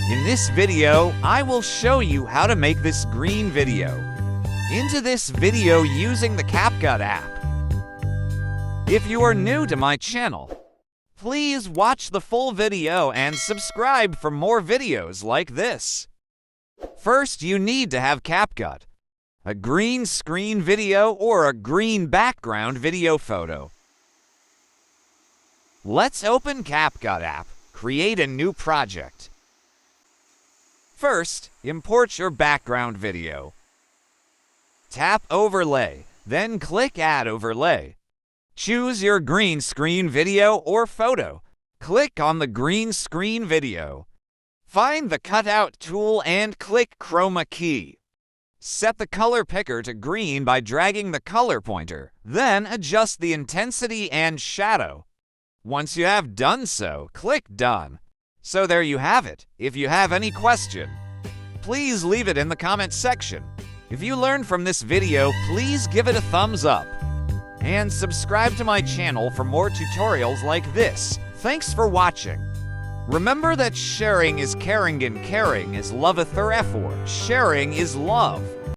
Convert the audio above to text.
In this video, I will show you how to make this green video into this video using the CapCut app. If you are new to my channel, please watch the full video and subscribe for more videos like this. First, you need to have CapCut, a green screen video or a green background video photo. Let's open CapCut app. Create a new project. First, import your background video. Tap Overlay, then click Add Overlay. Choose your green screen video or photo. Click on the green screen video. Find the Cutout tool and click Chroma Key. Set the color picker to green by dragging the color pointer, then adjust the intensity and shadow. Once you have done so, click Done. So there you have it. If you have any question, please leave it in the comment section. If you learned from this video, please give it a thumbs up. And subscribe to my channel for more tutorials like this. Thanks for watching. Remember that sharing is caring and caring is loveth or effort. Sharing is love.